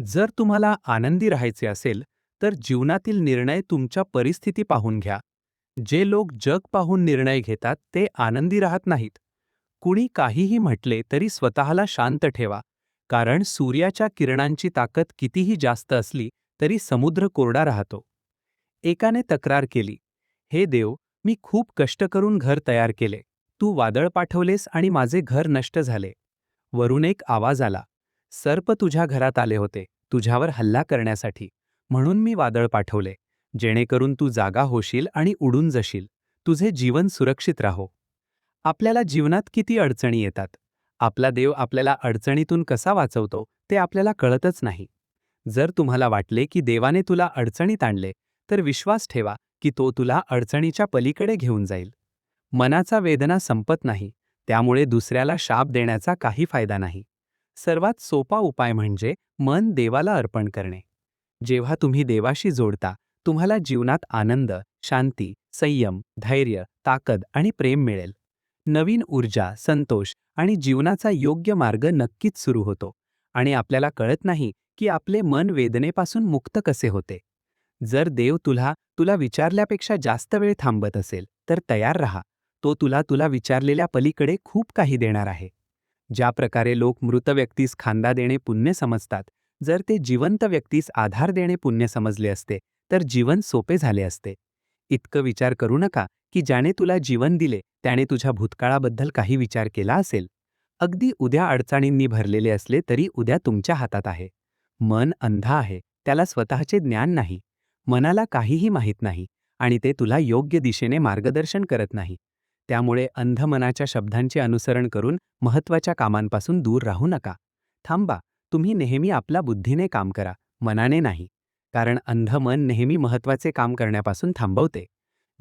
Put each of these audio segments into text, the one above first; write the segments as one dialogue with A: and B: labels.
A: जर तुम्हाला आनंदी राहायचे असेल, तर जीवनातील निर्णय तुमच्या परिस्थिती पाहून घ्या. जे लोक जग पाहून निर्णय घेतात ते आनंदी राहत नाहीत. कुणी काहीही म्हटले तरी स्वतःला शांत ठेवा, कारण सूर्याच्या किरणांची ताकद कितीही जास्त असली तरी समुद्र कोरडा राहतो. एकाने तक्रार केली, "हे देव, मी खूप कष्ट करून घर तयार केले. तू वादळ पाठवलेस आणि माझे घर नष्ट झाले." वरून एक आवाज आला, "सर्प तुझ्या घरात आले होते, तुझ्यावर हल्ला करण्यासाठी. म्हणून मी वादळ पाठवले, जेणेकरून तू जागा होशील आणि उडून जशील. तुझे जीवन सुरक्षित राहो." आपल्याला जीवनात किती अडचणी येतात. आपला देव आपल्याला अडचणीतून कसा वाचवतो ते आपल्याला कळतच नाही. जर तुम्हाला वाटले की देवाने तुला अडचणीत आणले, तर विश्वास ठेवा की तो तुला अडचणीच्या पलीकडे घेऊन जाईल. मनाचा वेदना संपत नाही, त्यामुळे दुसऱ्याला शाप देण्याचा काही फायदा नाही. सर्वात सोपा उपाय म्हणजे मन देवाला अर्पण करणे. जेव्हा तुम्ही देवाशी जोडता, तुम्हाला जीवनात आनंद, शांती, संयम, धैर्य, ताकद आणि प्रेम मिळेल. नवीन ऊर्जा, संतोष आणि जीवनाचा योग्य मार्ग नक्कीच सुरू होतो आणि आपल्याला कळत नाही की आपले मन वेदनेपासून मुक्त कसे होते. जर देव तुला विचारल्यापेक्षा जास्त वेळ थांबत असेल, तर तयार राहा. तो तुला विचारलेल्या पलीकडे खूप काही देणार आहे. ज्या प्रकारे लोक मृत व्यक्तीस खांदा देणे पुण्य समजतात, जर ते जिवंत व्यक्तीस आधार देणे पुण्य समजले असते, तर जीवन सोपे झाले असते. इतकं विचार करू नका की ज्याने तुला जीवन दिले त्याने तुझ्या भूतकाळाबद्दल काही विचार केला असेल. अगदी उद्या अडचणींनी भरलेले असले तरी उद्या तुमच्या हातात आहे. मन अंध आहे, त्याला स्वतःचे ज्ञान नाही. मनाला काहीही माहीत नाही आणि ते तुला योग्य दिशेने मार्गदर्शन करत नाही. त्यामुळे अंध मनाच्या शब्दांचे अनुसरण करून महत्त्वाच्या कामांपासून दूर राहू नका. थांबा, तुम्ही नेहमी आपल्या बुद्धीने काम करा, मनाने नाही. कारण अंध मन नेहमी महत्त्वाचे काम करण्यापासून थांबवते.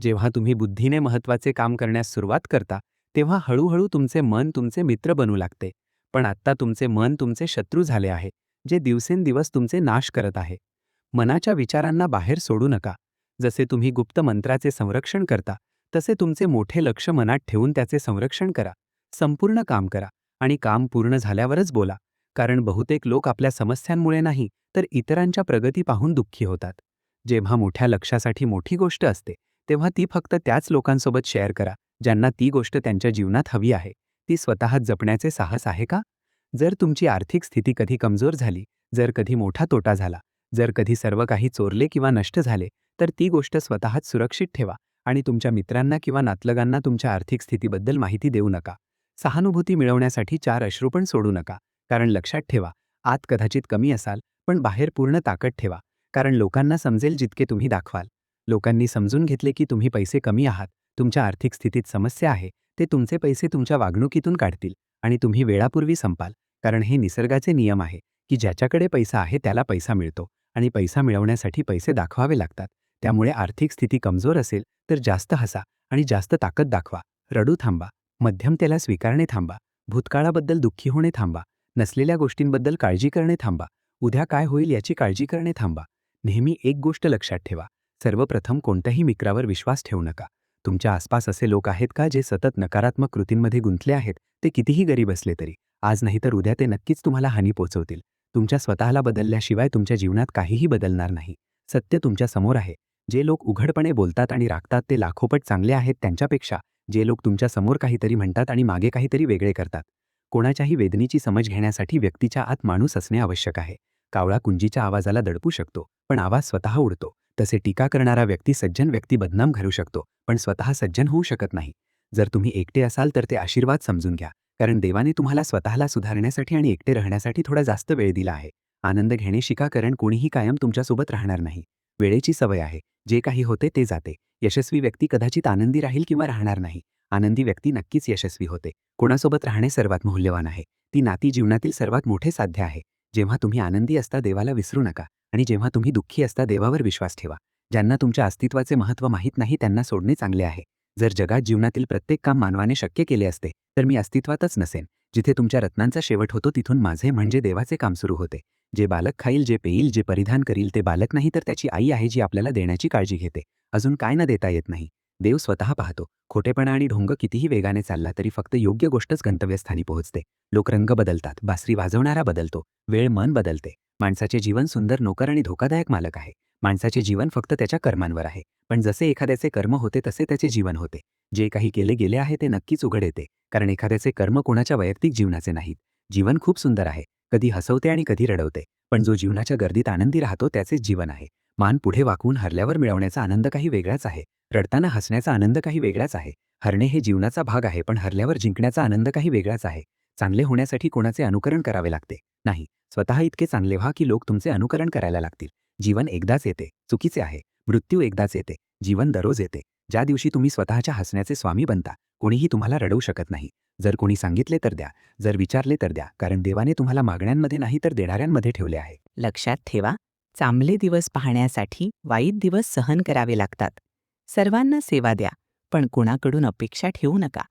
A: जेव्हा तुम्ही बुद्धीने महत्त्वाचे काम करण्यास सुरुवात करता, तेव्हा हळूहळू तुमचे मन तुमचे मित्र बनू लागते. पण आत्ता तुमचे मन तुमचे शत्रू झाले आहे, जे दिवसेंदिवस तुमचे नाश करत आहे. मनाच्या विचारांना बाहेर सोडू नका. जसे तुम्ही गुप्त मंत्राचे संरक्षण करता, तसे तुमचे मोठे लक्ष मनात ठेवून त्याचे संरक्षण करा. संपूर्ण काम करा आणि काम पूर्ण झाल्यावरच बोला. कारण बहुतेक लोक आपल्या समस्यांमुळे नाही, तर इतरांच्या प्रगती पाहून दुःखी होतात. जेव्हा मोठ्या लक्ष्यासाठी मोठी गोष्ट असते, तेव्हा ती फक्त त्याच लोकांसोबत शेअर करा, ज्यांना ती गोष्ट त्यांच्या जीवनात हवी आहे. ती स्वतः जपण्याचे साहस आहे का? जर तुमची आर्थिक स्थिती कधी कमजोर झाली, जर कधी मोठा तोटा झाला, जर कधी सर्व काही चोरले किंवा नष्ट झाले, तर ती गोष्ट स्वतःच सुरक्षित ठेवा आणि तुमच्या मित्रांना किंवा नातलगांना तुमच्या आर्थिक स्थितीबद्दल माहिती देऊ नका. सहानुभूती मिळवण्यासाठी 4 अश्रू पण सोडू नका. कारण लक्षात ठेवा, आत कदाचित कमी असाल, पण बाहेर पूर्ण ताकद ठेवा. कारण लोकांना समजेल जितके तुम्ही दाखवाल. लोकांनी समजून घेतले की तुम्ही पैसे कमी आहात, तुमच्या आर्थिक स्थितीत समस्या आहे, ते तुमचे पैसे तुमच्या वागणुकीतून काढतील आणि तुम्ही वेळापूर्वी संपाल. कारण हे निसर्गाचे नियम आहे की ज्याच्याकडे पैसा आहे त्याला पैसा मिळतो आणि पैसा मिळवण्यासाठी पैसे दाखवावे लागतात. त्यामुळे आर्थिक स्थिती कमजोर असेल तर जास्त हसा आणि जास्त ताकद दाखवा. रडू थांबा, मध्यमतेला स्वीकारणे थांबा, भूतकाळाबद्दल दुःखी होणे थांबा, नसलेल्या गोष्टींबद्दल काळजी करणे थांबा, उद्या काय होईल याची काळजी करणे थांबा. नेहमी एक गोष्ट लक्षात ठेवा, सर्वप्रथम कोणत्याही मित्रावर विश्वास ठेवू नका. तुमच्या आसपास असे लोक आहेत का जे सतत नकारात्मक कृतींमध्ये गुंतले आहेत? ते कितीही गरीब असले तरी आज नाही तर उद्या ते नक्कीच तुम्हाला हानी पोचवतील. तुमच्या स्वतःला बदलल्याशिवाय तुमच्या जीवनात काहीही बदलणार नाही. सत्य तुमच्या समोर आहे. जे लोक उघडपणे बोलतात आणि राखतात ते लाखोपट चांगले आहेत त्यांच्यापेक्षा जे लोक तुमच्या समोर काहीतरी म्हणतात आणि मागे काहीतरी वेगळे करतात. कोणाच्याही वेदनेची समज घेण्यासाठी व्यक्तीच्या आत माणूस असणे आवश्यक आहे. कावळा कुंजीच्या आवाजाला दडपू शकतो, पण आवाज स्वतः उडतो. तसे टीका करणारा व्यक्ती सज्जन व्यक्ती बदनाम घडू शकतो, पण स्वतः सज्जन होऊ शकत नाही. जर तुम्ही एकटे असाल तर ते आशीर्वाद समजून घ्या, कारण देवाने तुम्हाला स्वतःला सुधारण्यासाठी आणि एकटे राहण्यासाठी थोडा जास्त वेळ दिला आहे. आनंद घेणे शिका, कारण कोणीही कायम तुमच्यासोबत राहणार नाही. वेळेची सवय आहे, जे काही होते ते जाते. यशस्वी व्यक्ती कदाचित आनंदी राहील किंवा राहणार नाही. आनंदी व्यक्ती नक्कीच यशस्वी होते. कोणासोबत राहणे सर्वात मूल्यवान आहे. ती नाती जीवनातील सर्वात मोठे साध्य आहे. जेव्हा तुम्ही आनंदी असता देवाला विसरू नका आणि जेव्हा तुम्ही दुःखी असता देवावर विश्वास ठेवा. ज्यांना तुमच्या अस्तित्वाचे महत्त्व माहीत नाही त्यांना सोडणे चांगले आहे. जर जगात जीवनातील प्रत्येक काम मानवाने शक्य केले असते, तर मी अस्तित्वातच नसेन. जिथे तुमच्या रत्नांचा शेवट होतो तिथून माझे म्हणजे देवाचे काम सुरू होते. जे बालक खाईल, जे पेईल, जे परिधान करील ते बालक नाही तर त्याची आई आहे जी आपल्याला देण्याची काळजी घेते. अजून काय न देता येत नाही.
B: देव स्वतः पाहतो. खोटेपणा आणि ढोंग कितीही वेगाने चालला तरी फक्त योग्य गोष्टच गंतव्यस्थानी पोहोचते. लोक रंग बदलतात, बासरी वाजवणारा बदलतो, वेळ मन बदलते. माणसाचे जीवन सुंदर नोकर आणि धोकादायक मालक आहे. माणसाचे जीवन फक्त त्याच्या कर्मांवर आहे. पण जसे एखाद्याचे कर्म होते तसे त्याचे जीवन होते. जे काही केले गेले आहे ते नक्कीच उघड येते, कारण एखाद्याचे कर्म कोणाच्या वैयक्तिक जीवनाचे नाहीत. जीवन खूप सुंदर आहे. कधी हसवते आणि कधी रडवते. पण जो जीवनाच्या गर्दीत आनंदी राहतो त्याचेच जीवन आहे. मान पुढे वाकवून हरल्यावर मिळवण्याचा आनंद काही वेगळाच आहे. रडताना हसण्याचा आनंद काही वेगळाच आहे. हरणे हे जीवनाचा भाग आहे, पण हरल्यावर जिंकण्याचा आनंद काही वेगळाच आहे. चांगले होण्यासाठी कोणाचे अनुकरण करावे लागते नाही. स्वतः इतके चांगले व्हा की लोक तुमचे अनुकरण करायला लागतील. जीवन एकदाच येते, चुकीचे आहे. मृत्यू एकदाच येते, जीवन दररोज येते. ज्या दिवशी तुम्ही स्वतःच्या हसण्याचे स्वामी बनता, कोणीही तुम्हाला रडवू शकत नाही. जर कोणी सांगितले तर द्या, जर विचारले तर द्या, कारण देवाने तुम्हाला मागण्यांमध्ये नाही तर देणाऱ्यांमध्ये ठेवले आहे.
C: लक्षात ठेवा, चांगले दिवस पाहण्यासाठी वाईट दिवस सहन करावे लागतात. सर्वांना सेवा द्या, पण कुणाकडून अपेक्षा ठेवू नका,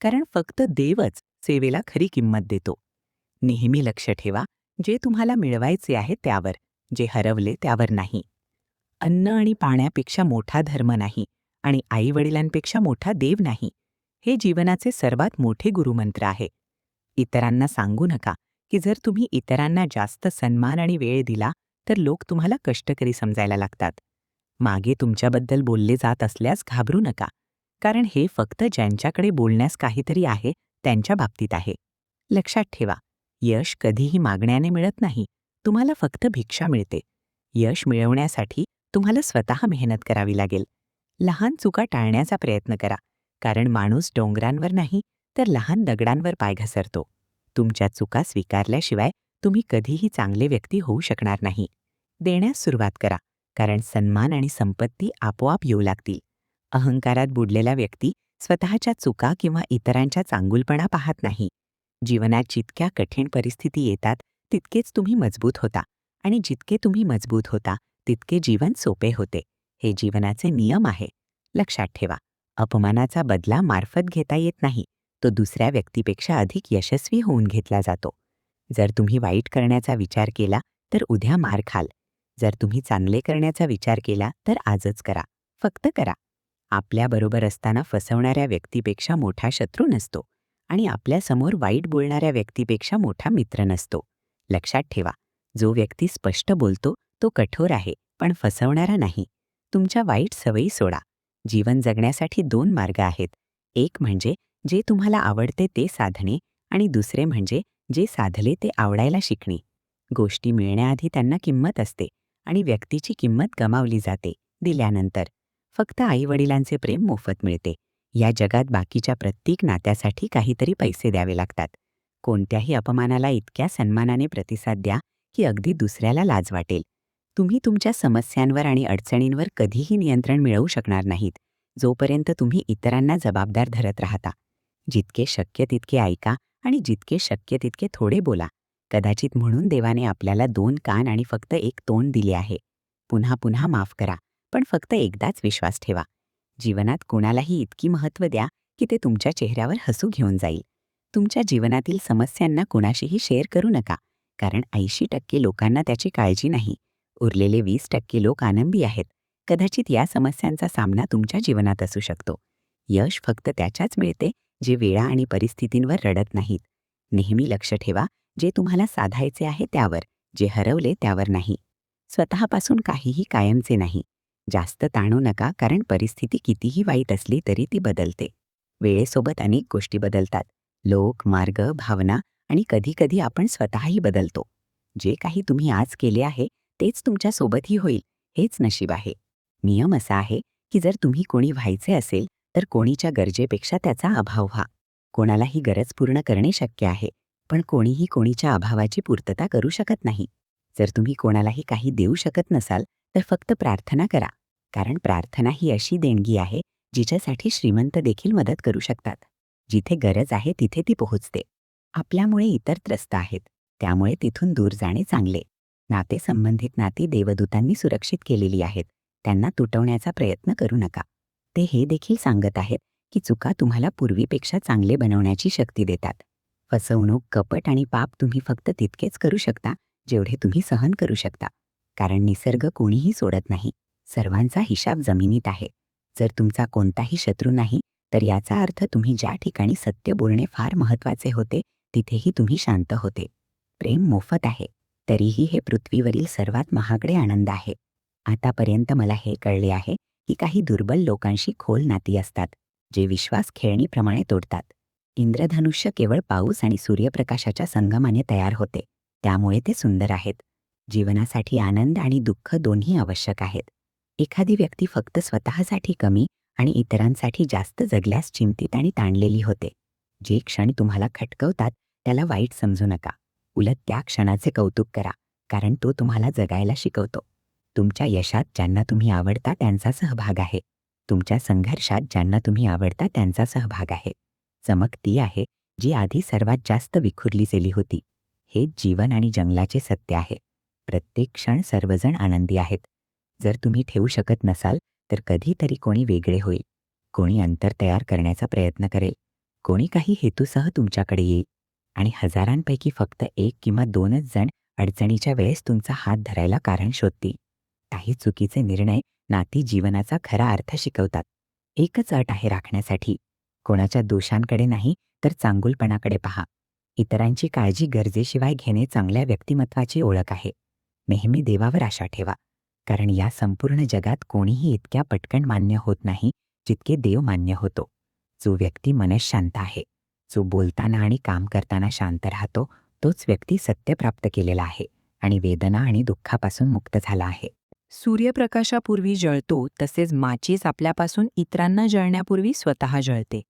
C: कारण फक्त देवच सेवेला खरी किंमत देतो. नेहमी लक्ष ठेवा, जे तुम्हाला मिळवायचे आहे त्यावर, जे हरवले त्यावर नाही. अन्न आणि पाण्यापेक्षा मोठा धर्म नाही आणि आईवडिलांपेक्षा मोठा देव नाही. हे जीवनाचे सर्वात मोठे गुरुमंत्र आहे. इतरांना सांगू नका की जर तुम्ही इतरांना जास्त सन्मान आणि वेळ दिला तर लोक तुम्हाला कष्टकरी समजायला लागतात. मागे तुमच्याबद्दल बोलले जात असल्यास घाबरू नका, कारण हे फक्त ज्यांच्याकडे बोलण्यास काहीतरी आहे त्यांच्या बाबतीत आहे. लक्षात ठेवा, यश कधीही मागण्याने मिळत नाही, तुम्हाला फक्त भिक्षा मिळते. यश मिळवण्यासाठी तुम्हाला स्वतः मेहनत करावी लागेल. लहान चुका टाळण्याचा प्रयत्न करा, कारण माणूस डोंगरांवर नाही तर लहान दगडांवर पाय घसरतो. तुमच्या चुका स्वीकारल्याशिवाय तुम्ही कधीही चांगले व्यक्ती होऊ शकणार नाही. देण्यास सुरुवात करा, कारण सन्मान आणि संपत्ती आपोआप येऊ लागतील. अहंकारात बुडलेला व्यक्ती स्वतःच्या चुका किंवा इतरांच्या चांगुलपणा पाहत नाही. जीवनात जितक्या कठीण परिस्थिती येतात तितकेच तुम्ही मजबूत होता, आणि जितके तुम्ही मजबूत होता तितके जीवन सोपे होते. हे जीवनाचे नियम आहे. लक्षात ठेवा, अपमानाचा बदला मार्फत घेता येत नाही, तो दुसऱ्या व्यक्तीपेक्षा अधिक यशस्वी होऊन घेतला जातो. जर तुम्ही वाईट करण्याचा विचार केला तर उद्या मार खाल. जर तुम्ही चांगले करण्याचा विचार केला तर आजच करा, फक्त करा. आपल्याबरोबर असताना फसवणाऱ्या व्यक्तीपेक्षा मोठा शत्रू नसतो, आणि आपल्यासमोर वाईट बोलणाऱ्या व्यक्तीपेक्षा मोठा मित्र नसतो. लक्षात ठेवा, जो व्यक्ती स्पष्ट बोलतो तो कठोर आहे, पण फसवणारा नाही. तुमच्या वाईट सवयी सोडा. जीवन जगण्यासाठी 2 मार्ग आहेत. एक म्हणजे जे तुम्हाला आवडते ते साधणे, आणि दुसरे म्हणजे जे साधले ते आवडायला शिकणे. गोष्टी मिळण्याआधी त्यांना किंमत असते, आणि व्यक्तीची किंमत गमावली जाते दिल्यानंतर. फक्त आईवडिलांचे प्रेम मोफत मिळते. या जगात बाकीच्या प्रत्येक नात्यासाठी काहीतरी पैसे द्यावे लागतात. कोणत्याही अपमानाला इतक्या सन्मानाने प्रतिसाद द्या की अगदी दुसऱ्याला लाज वाटेल. तुम्ही तुमच्या समस्यांवर आणि अडचणींवर कधीही नियंत्रण मिळवू शकणार नाहीत, जोपर्यंत तुम्ही इतरांना जबाबदार धरत राहता. जितके शक्य तितके ऐका आणि जितके शक्य तितके थोडे बोला. कदाचित म्हणून देवाने आपल्याला 2 कान आणि फक्त 1 तोंड दिले आहे. पुन्हा पुन्हा माफ करा, पण फक्त एकदाच विश्वास ठेवा. जीवनात कोणालाही इतकी महत्त्व द्या की ते तुमच्या चेहऱ्यावर हसू घेऊन जाईल. तुमच्या जीवनातील समस्यांना कोणाशीही शेअर करू नका, कारण 80% लोकांना त्याची काळजी नाही. उरलेले 20% लोक आनंदी आहेत. कदाचित या समस्यांचा सामना तुमच्या जीवनात असू शकतो. यश फक्त त्याच्याच मिळते जे वेळा आणि परिस्थितींवर रडत नाहीत. नेहमी लक्ष ठेवा, जे तुम्हाला साधायचे आहे त्यावर, जे हरवले त्यावर नाही. स्वतःपासून काहीही कायमचे नाही. जास्त ताणू नका, कारण परिस्थिती कितीही वाईट असली तरी ती बदलते. वेळेसोबत अनेक गोष्टी बदलतात. लोक, मार्ग, भावना, आणि कधीकधी आपण स्वतःही बदलतो. जे काही तुम्ही आज केले आहे तेच तुमच्यासोबतही होईल, हेच नशीब आहे. नियम असा आहे की जर तुम्ही कोणी व्हायचे असेल तर कोणीच्या गरजेपेक्षा त्याचा अभाव व्हा. कोणालाही गरज पूर्ण करणे शक्य आहे, पण कोणीही कोणीच्या अभावाची पूर्तता करू शकत नाही. जर तुम्ही कोणालाही काही देऊ शकत नसाल तर फक्त प्रार्थना करा, कारण प्रार्थना ही अशी देणगी आहे जिच्यासाठी श्रीमंत देखील मदत करू शकतात. जिथे गरज आहे तिथे ती पोहोचते. आपल्यामुळे इतर त्रस्त आहेत, त्यामुळे तिथून दूर जाणे चांगले. नाते संबंधित नाती देवदूतांनी सुरक्षित केलेली आहेत, त्यांना तुटवण्याचा प्रयत्न करू नका. ते हे देखील सांगत आहेत की चुका तुम्हाला पूर्वीपेक्षा चांगले बनवण्याची शक्ती देतात. फसवणूक, कपट आणि पाप तुम्ही फक्त तितकेच करू शकता जेवढे तुम्ही सहन करू शकता, कारण निसर्ग कोणीही सोडत नाही. सर्वांचा हिशाब जमिनीत आहे. जर तुमचा कोणताही शत्रू नाही, तर याचा अर्थ तुम्ही ज्या ठिकाणी सत्य बोलणे फार महत्त्वाचे होते, तिथेही तुम्ही शांत होते. प्रेम मोफत आहे, तरीही हे पृथ्वीवरील सर्वात महागडे आनंद आहे. आतापर्यंत मला हे कळले आहे की काही दुर्बल लोकांशी खोल नाती असतात, जे विश्वास खेळणीप्रमाणे तोडतात. इंद्रधनुष्य केवळ पाऊस आणि सूर्यप्रकाशाच्या संगमाने तयार होते, त्यामुळे ते सुंदर आहेत. जीवनासाठी आनंद आणि दुःख दोन्ही आवश्यक आहेत. एखादी व्यक्ती फक्त स्वतःसाठी कमी आणि इतरांसाठी जास्त जगल्यास चिंतित आणि ताणलेली होते. जे क्षण तुम्हाला खटकवतात त्याला वाईट समजू नका. उलट त्या क्षणाचे कौतुक करा, कारण तो तुम्हाला जगायला शिकवतो. तुमच्या यशात ज्यांना तुम्ही आवडता त्यांचा सहभाग आहे. तुमच्या संघर्षात ज्यांना तुम्ही आवडता त्यांचा सहभाग आहे. चमक ती आहे जी आधी सर्वात जास्त विखुरली गेली होती. हेच जीवन आणि जंगलाचे सत्य आहे. प्रत्येक क्षण सर्वजण आनंदी आहेत. जर तुम्ही ठेवू शकत नसाल तर कधीतरी कोणी वेगळे होईल. कोणी अंतर तयार करण्याचा प्रयत्न करेल. कोणी काही हेतूसह तुमच्याकडे येईल. आणि हजारांपैकी फक्त 1 किंवा 2च जण अडचणीच्या वेळेस तुमचा हात धरायला कारण शोधतील. काही चुकीचे निर्णय नाती जीवनाचा खरा अर्थ शिकवतात. एकच अट आहे राखण्यासाठी. कोणाच्या दोषांकडे नाही तर चांगुलपणाकडे पहा. इतरांची काळजी गरजेशिवाय घेणे चांगल्या व्यक्तिमत्वाची ओळख आहे. नेहमी देवावर आशा ठेवा, कारण या संपूर्ण जगात कोणीही इतक्या पटकन मान्य होत नाही जितके देव मान्य होतो. जो व्यक्ती मनःशांत आहे, जो बोलताना आणि काम करताना शांत राहतो, तोच व्यक्ती सत्य प्राप्त केलेला आहे आणि वेदना आणि दुःखापासून मुक्त झाला आहे. सूर्यप्रकाशापूर्वी जळतो तसेच माचीस आपल्यापासून इतरांना जळण्यापूर्वी स्वतः जळते.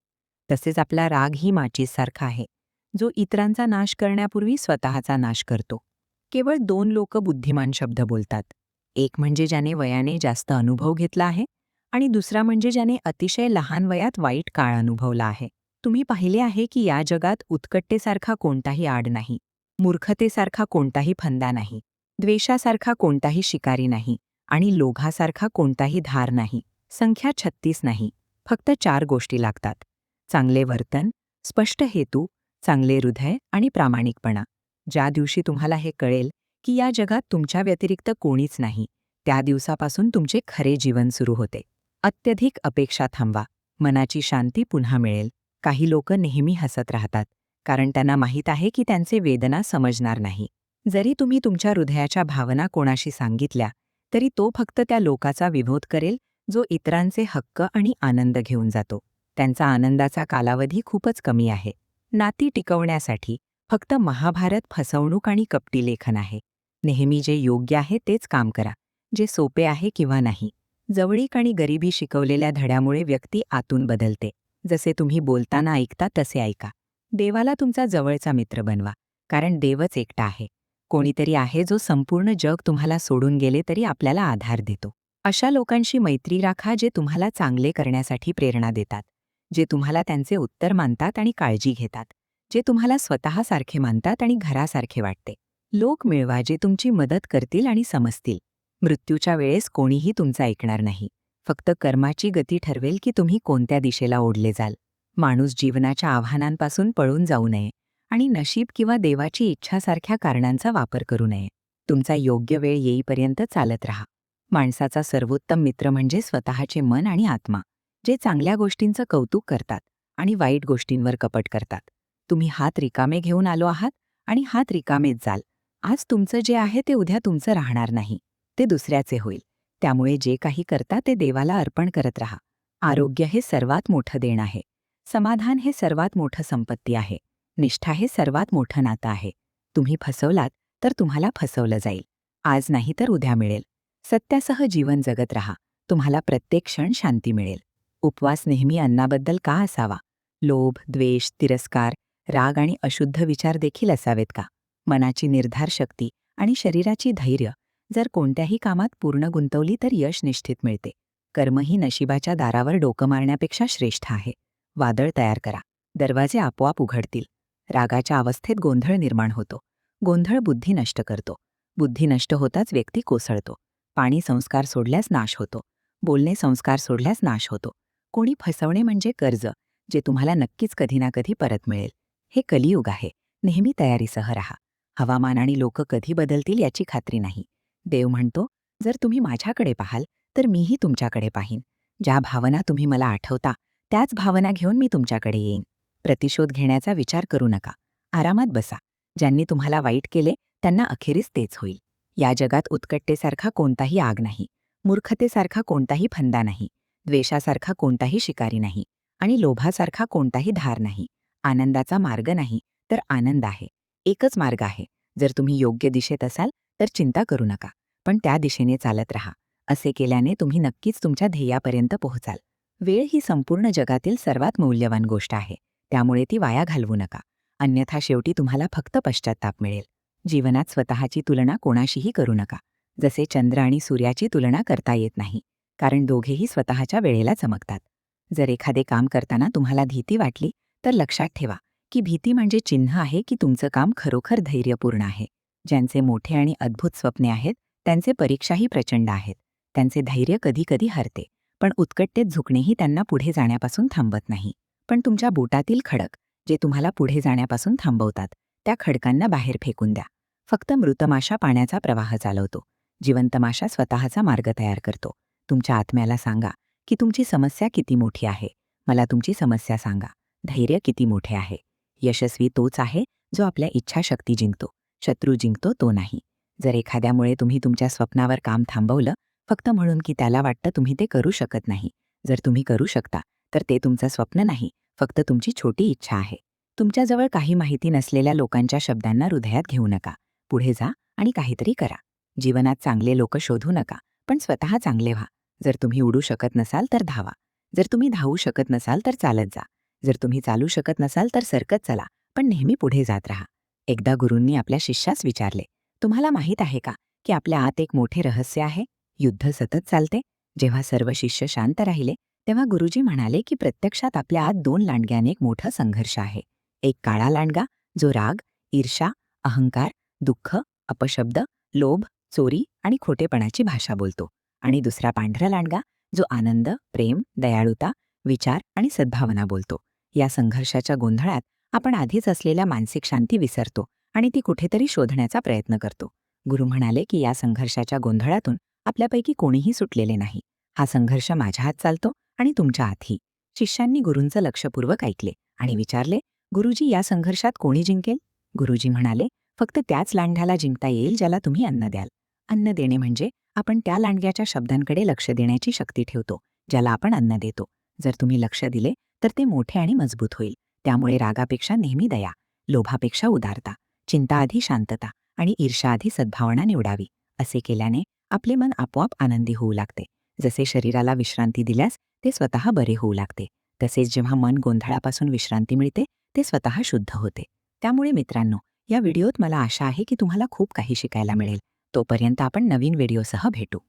C: तसेच आपला रागही माचीससारखा आहे, जो इतरांचा नाश करण्यापूर्वी स्वतःचा नाश करतो. केवळ 2 लोक बुद्धिमान शब्द बोलतात. एक म्हणजे ज्याने वयाने जास्त अनुभव घेतला आहे आणि दुसरा म्हणजे ज्याने अतिशय लहान वयात वाईट काळ अनुभवला आहे. तुम्ही पाहिले आहे की या जगात उत्कटतेसारखा कोणताही आड नाही, मूर्खतेसारखा कोणताही फंदा नाही, द्वेषासारखा कोणताही शिकारी नाही आणि लोभासारखा कोणताही धार नाही. संख्या 36 नाही, फक्त 4 गोष्टी लागतात: चांगले वर्तन, स्पष्ट हेतू, चांगले हृदय आणि प्रामाणिकपणा. ज्या दिवशी तुम्हाला हे कळेल की या जगात तुमच्या व्यतिरिक्त कोणीच नाही, त्या दिवसापासून तुमचे खरे जीवन सुरू होते. अत्यधिक अपेक्षा थांबवा, मनाची शांती पुन्हा मिळेल. काही लोक नेहमी हसत राहतात, कारण त्यांना माहीत आहे की त्यांचे वेदना समजणार नाही. जरी तुम्ही तुमच्या हृदयाच्या भावना कोणाशी सांगितल्या, तरी तो फक्त त्या लोकाचा विरोध करेल जो इतरांचे हक्क आणि आनंद घेऊन जातो. त्यांचा आनंदाचा कालावधी खूपच कमी आहे. नाती टिकवण्यासाठी फक्त महाभारत फसवणूक आणि कपटी लेखन आहे. नेहमी जे योग्य आहे तेच काम करा, जे सोपे आहे किंवा नाही. जवळीक आणि गरिबी शिकवलेल्या धड्यामुळे व्यक्ती आतून बदलते. जसे तुम्ही बोलताना ऐकता तसे ऐका. देवाला तुमचा जवळचा मित्र बनवा, कारण देवच एकटा आहे. कोणीतरी आहे जो संपूर्ण जग तुम्हाला सोडून गेले तरी आपल्याला आधार देतो. अशा लोकांशी मैत्री राखा जे तुम्हाला चांगले करण्यासाठी प्रेरणा देतात, जे तुम्हाला त्यांचे उत्तर मानतात आणि काळजी घेतात, जे तुम्हाला स्वतःसारखे मानतात आणि घरासारखे वाटते. लोक मिळवा जे तुमची मदत करतील आणि समजतील. मृत्यूच्या वेळेस कोणीही तुमचं ऐकणार नाही. फक्त कर्माची गती ठरवेल की तुम्ही कोणत्या दिशेला ओढले जाल. माणूस जीवनाच्या आव्हानांपासून पळून जाऊ नये आणि नशीब किंवा देवाची इच्छासारख्या कारणांचा वापर करू नये. तुमचा योग्य वेळ येईपर्यंत चालत राहा. माणसाचा सर्वोत्तम मित्र म्हणजे स्वतःचे मन आणि आत्मा, जे चांगल्या गोष्टींचं कौतुक करतात आणि वाईट गोष्टींवर कपट करतात. तुम्ही हात रिकामे घेऊन आलो आहात आणि हात रिकामेच जाल. आज तुमचं जे आहे ते उद्या तुमचं राहणार नाही, ते दुसऱ्याचे होईल. त्यामुळे जे काही करता ते देवाला अर्पण करत राहा. आरोग्य हे सर्वात मोठं देण आहे. समाधान हे सर्वात मोठं संपत्ती आहे. निष्ठा हे सर्वात मोठं नातं आहे. तुम्ही फसवलात तर तुम्हाला फसवलं जाईल. आज नाही तर उद्या मिळेल. सत्यासह जीवन जगत राहा. तुम्हाला प्रत्येक क्षण शांती मिळेल. उपवास नेहमी अन्नाबद्दल का असावा? लोभ, द्वेष, तिरस्कार, राग आणि अशुद्ध विचार देखील असावेत का? मनाची निर्धार शक्ती आणि शरीराची धैर्य जर कोणत्याही कामात पूर्ण गुंतवली तर यश निश्चित मिळते. कर्म ही नशिबाच्या दारावर डोकं मारण्यापेक्षा श्रेष्ठ आहे. वादळ तयार करा. दरवाजे आपोआप उघडतील. रागाच्या अवस्थेत गोंधळ निर्माण होतो. गोंधळ बुद्धी नष्ट करतो. बुद्धी नष्ट होताच व्यक्ती कोसळतो. पाणी संस्कार सोडल्यास नाश होतो. बोलणे संस्कार सोडल्यास नाश होतो. कोणी फसवणे म्हणजे कर्ज, जे तुम्हाला नक्कीच कधी ना कधी परत मिळेल. हे कलियुग आहे. नेहमी तयारीसह राहा. हवामान आणि लोक कधी बदलतील याची खात्री नाही. देव म्हणतो, जर तुम्ही माझ्याकडे पाहाल तर मीही तुमच्याकडे पाहीन. ज्या भावना तुम्ही मला आठवता त्याच भावना घेऊन मी तुमच्याकडे येईन. प्रतिशोध घेण्याचा विचार करू नका. आरामात बसा. ज्यांनी तुम्हाला वाईट केले त्यांना अखेरीस तेच होईल. या जगात उत्कटतेसारखा कोणताही आग नाही, मूर्खतेसारखा कोणताही फंदा नाही, द्वेषासारखा कोणताही शिकारी नाही आणि लोभासारखा कोणताही धार नाही. आनंदाचा मार्ग नाही तर आनंद आहे. एकच मार्ग आहे. जर तुम्ही योग्य दिशेत असाल तर चिंता करू नका, पण त्या दिशेने चालत राहा. असे केल्याने तुम्ही नक्कीच तुमच्या ध्येयापर्यंत पोहोचाल. वेळ ही संपूर्ण जगातील सर्वात मौल्यवान गोष्ट आहे, त्यामुळे ती वाया घालवू नका. अन्यथा शेवटी तुम्हाला फक्त पश्चात्ताप मिळेल. जीवनात स्वतःची तुलना कोणाशीही करू नका. जसे चंद्र आणि सूर्याची तुलना करता येत नाही, कारण दोघेही स्वतःच्या वेळेला चमकतात. जर एखादे काम करताना तुम्हाला भीती वाटली तर लक्षात ठेवा की भीती म्हणजे चिन्ह आहे की तुमचं काम खरोखर धैर्यपूर्ण आहे. ज्यांचे मोठे आणि अद्भुत स्वप्ने आहेत त्यांचे परीक्षाही प्रचंड आहेत. त्यांचे धैर्य कधीकधी हरते, पण उत्कटतेत झुकणेही त्यांना पुढे जाण्यापासून थांबत नाही. पण तुमच्या बोटातील खडक जे तुम्हाला पुढे जाण्यापासून थांबवतात त्या खडकांना बाहेर फेकून द्या. फक्त मृत माशा पाण्याचा प्रवाह चालवतो, जिवंत माशा स्वतःचा मार्ग तयार करतो. तुमच्या आत्म्याला सांगा की तुमची समस्या किती मोठी आहे. मला तुमची समस्या सांगा. धैर्य किती मोठे आहे. यशस्वी तोच आहे जो आपल्या इच्छाशक्ती जिंकतो. शत्रू जिंकतो तो नाही. जर एखाद्यामुळे तुम्ही तुमच्या स्वप्नावर काम थांबवलं फक्त म्हणून की त्याला वाटतं तुम्ही ते करू शकत नाही, जर तुम्ही करू शकता तर ते तुमचं स्वप्न नाही, फक्त तुमची छोटी इच्छा आहे. तुमच्याजवळ काही माहिती नसलेल्या लोकांच्या शब्दांना हृदयात घेऊ नका. पुढे जा आणि काहीतरी करा. जीवनात चांगले लोक शोधू नका, पण स्वतः चांगले व्हा. जर तुम्ही उडू शकत नसाल तर धावा. जर तुम्ही धावू शकत नसाल तर चालत जा. जर तुम्ही चालू शकत नसाल तर सरकत चला, पण नेहमी पुढे जात राहा. एकदा गुरूंनी आपल्या शिष्यास विचारले, तुम्हाला माहीत आहे का की आपल्या आत एक मोठे रहस्य आहे? युद्ध सतत चालते. जेव्हा सर्व शिष्य शांत राहिले तेव्हा गुरुजी म्हणाले की प्रत्यक्षात आपल्या आत 2 लांडग्याने एक मोठा संघर्ष आहे. एक काळा लांडगा जो राग, ईर्षा, अहंकार, दुःख, अपशब्द, लोभ, चोरी आणि खोटेपणाची भाषा बोलतो, आणि दुसरा पांढरा लांडगा जो आनंद, प्रेम, दयाळुता, विचार आणि सद्भावना बोलतो. या संघर्षाच्या गोंधळात आपण आधीच असलेल्या मानसिक शांती विसरतो आणि ती कुठेतरी शोधण्याचा प्रयत्न करतो. गुरु म्हणाले की या संघर्षाच्या गोंधळातून आपल्यापैकी कोणीही सुटलेले नाही. हा संघर्ष माझ्या आत चालतो आणि तुमच्या आतही. शिष्यांनी गुरूंचं लक्षपूर्वक ऐकले आणि विचारले, गुरुजी या संघर्षात कोणी जिंकेल? गुरुजी म्हणाले, फक्त त्याच लांडग्याला जिंकता येईल ज्याला तुम्ही अन्न द्याल. अन्न देणे म्हणजे आपण त्या लांडग्याच्या शब्दांकडे लक्ष देण्याची शक्ती ठेवतो ज्याला आपण अन्न देतो. जर तुम्ही लक्ष दिले तर ते मोठे आणि मजबूत होईल. त्यामुळे रागापेक्षा नेहमी दया, लोभापेक्षा उदारता, चिंताआधी शांतता आणि ईर्ष्याआधी सद्भावना निवडावी. असे केल्याने आपले मन आपोआप आनंदी होऊ लागते. जसे शरीराला विश्रांती दिल्यास ते स्वतः बरे होऊ लागते, तसेच जेव्हा मन गोंधळापासून विश्रांती मिळते ते स्वतः शुद्ध होते. त्यामुळे मित्रांनो, या व्हिडिओत मला आशा आहे की तुम्हाला खूप काही शिकायला मिळेल. तोपर्यंत आपण नवीन व्हिडिओसह भेटू.